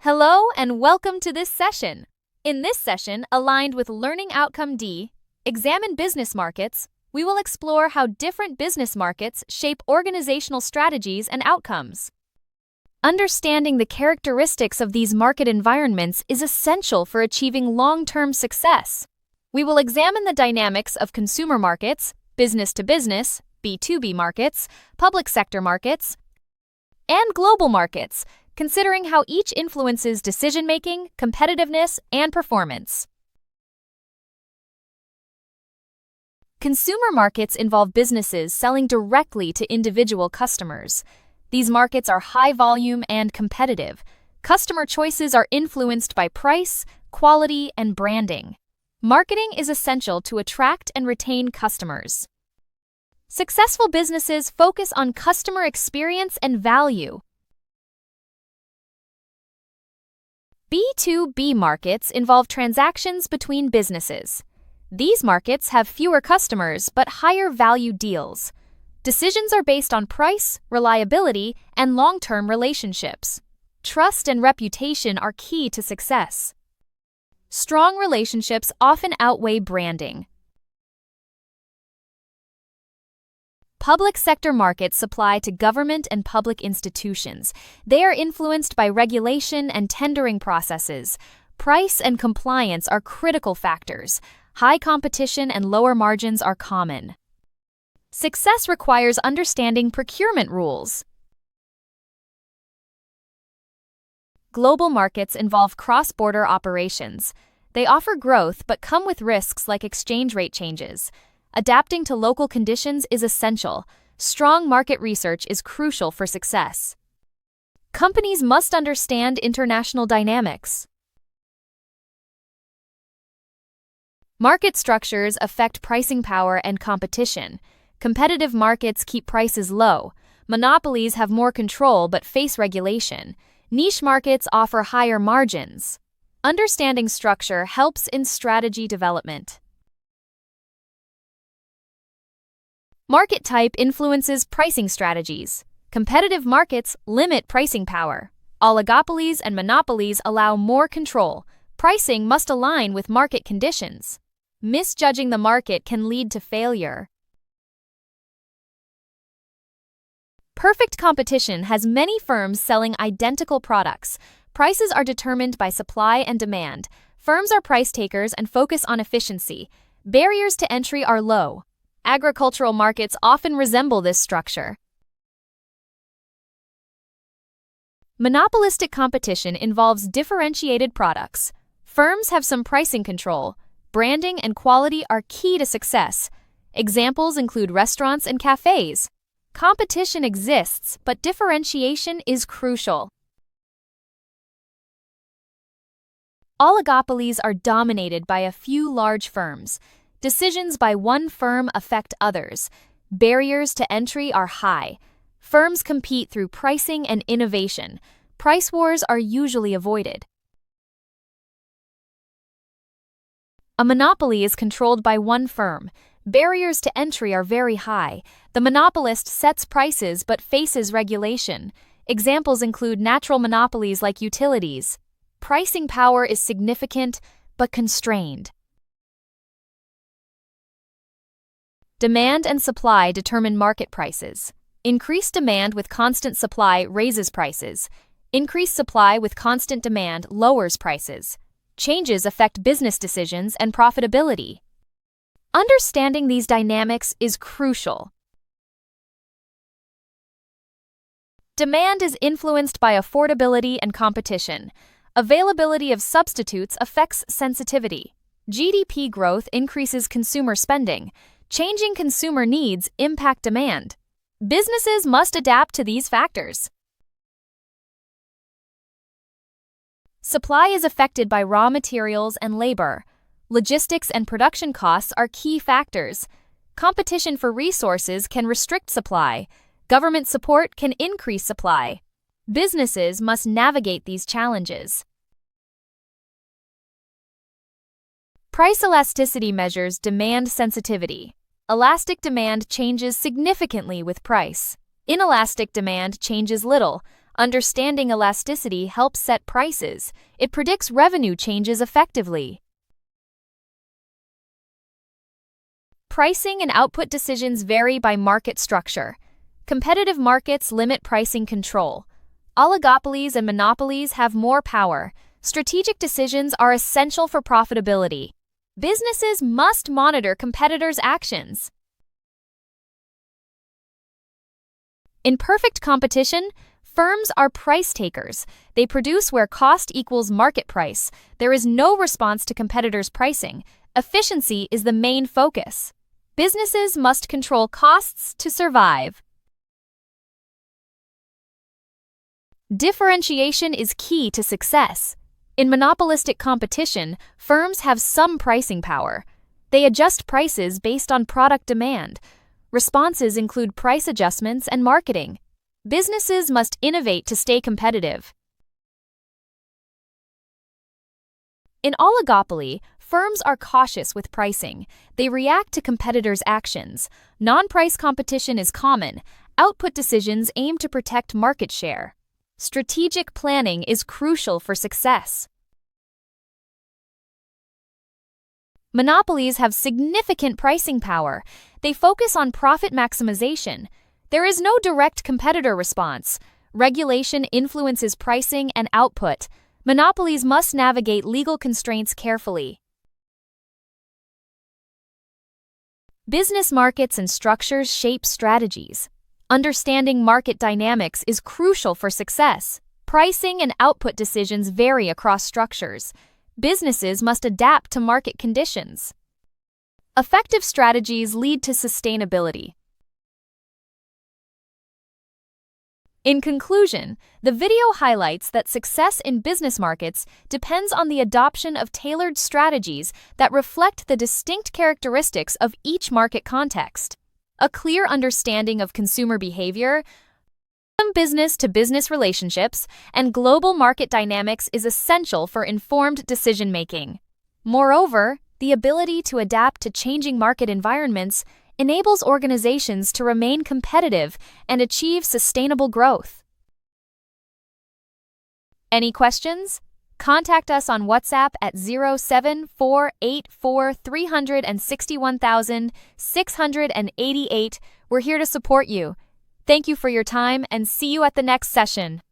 Hello and welcome to this session. In this session, aligned with Learning Outcome D, Examine Business Markets, we will explore how different business markets shape organizational strategies and outcomes. Understanding the characteristics of these market environments is essential for achieving long-term success. We will examine the dynamics of consumer markets, business-to-business, B2B markets, public sector markets, and global markets, considering how each influences decision-making, competitiveness, and performance. Consumer markets involve businesses selling directly to individual customers. These markets are high volume and competitive. Customer choices are influenced by price, quality, and branding. Marketing is essential to attract and retain customers. Successful businesses focus on customer experience and value. B2B markets involve transactions between businesses. These markets have fewer customers but higher value deals. Decisions are based on price, reliability, and long-term relationships. Trust and reputation are key to success. Strong relationships often outweigh branding. Public sector markets supply to government and public institutions. They are influenced by regulation and tendering processes. Price and compliance are critical factors. High competition and lower margins are common. Success requires understanding procurement rules. Global markets involve cross-border operations. They offer growth but come with risks like exchange rate changes. Adapting to local conditions is essential. Strong market research is crucial for success. Companies must understand international dynamics. Market structures affect pricing power and competition. Competitive markets keep prices low. Monopolies have more control but face regulation. Niche markets offer higher margins. Understanding structure helps in strategy development. Market type influences pricing strategies. Competitive markets limit pricing power. Oligopolies and monopolies allow more control. Pricing must align with market conditions. Misjudging the market can lead to failure. Perfect competition has many firms selling identical products. Prices are determined by supply and demand. Firms are price takers and focus on efficiency. Barriers to entry are low. Agricultural markets often resemble this structure. Monopolistic competition involves differentiated products. Firms have some pricing control. Branding and quality are key to success. Examples include restaurants and cafes. Competition exists, but differentiation is crucial. Oligopolies are dominated by a few large firms. Decisions by one firm affect others. Barriers to entry are high. Firms compete through pricing and innovation. Price wars are usually avoided. A monopoly is controlled by one firm. Barriers to entry are very high. The monopolist sets prices but faces regulation. Examples include natural monopolies like utilities. Pricing power is significant but constrained. Demand and supply determine market prices. Increased demand with constant supply raises prices. Increased supply with constant demand lowers prices. Changes affect business decisions and profitability. Understanding these dynamics is crucial. Demand is influenced by affordability and competition. Availability of substitutes affects sensitivity. GDP growth increases consumer spending. Changing consumer needs impact demand. Businesses must adapt to these factors. Supply is affected by raw materials and labor. Logistics and production costs are key factors. Competition for resources can restrict supply. Government support can increase supply. Businesses must navigate these challenges. Price elasticity measures demand sensitivity. Elastic demand changes significantly with price. Inelastic demand changes little. Understanding elasticity helps set prices. It predicts revenue changes effectively. Pricing and output decisions vary by market structure. Competitive markets limit pricing control. Oligopolies and monopolies have more power. Strategic decisions are essential for profitability. Businesses must monitor competitors' actions. In perfect competition, firms are price takers. They produce where cost equals market price. There is no response to competitors' pricing. Efficiency is the main focus. Businesses must control costs to survive. Differentiation is key to success. In monopolistic competition, firms have some pricing power. They adjust prices based on product demand. Responses include price adjustments and marketing. Businesses must innovate to stay competitive. In oligopoly, firms are cautious with pricing. They react to competitors' actions. Non-price competition is common. Output decisions aim to protect market share. Strategic planning is crucial for success. Monopolies have significant pricing power. They focus on profit maximization. There is no direct competitor response. Regulation influences pricing and output. Monopolies must navigate legal constraints carefully. Business markets and structures shape strategies. Understanding market dynamics is crucial for success. Pricing and output decisions vary across structures. Businesses must adapt to market conditions. Effective strategies lead to sustainability. In conclusion, the video highlights that success in business markets depends on the adoption of tailored strategies that reflect the distinct characteristics of each market context. A clear understanding of consumer behavior, business-to-business relationships, and global market dynamics is essential for informed decision-making. Moreover, the ability to adapt to changing market environments enables organizations to remain competitive and achieve sustainable growth. Any questions? Contact us on WhatsApp at 07484361688. We're here to support you. Thank you for your time and see you at the next session.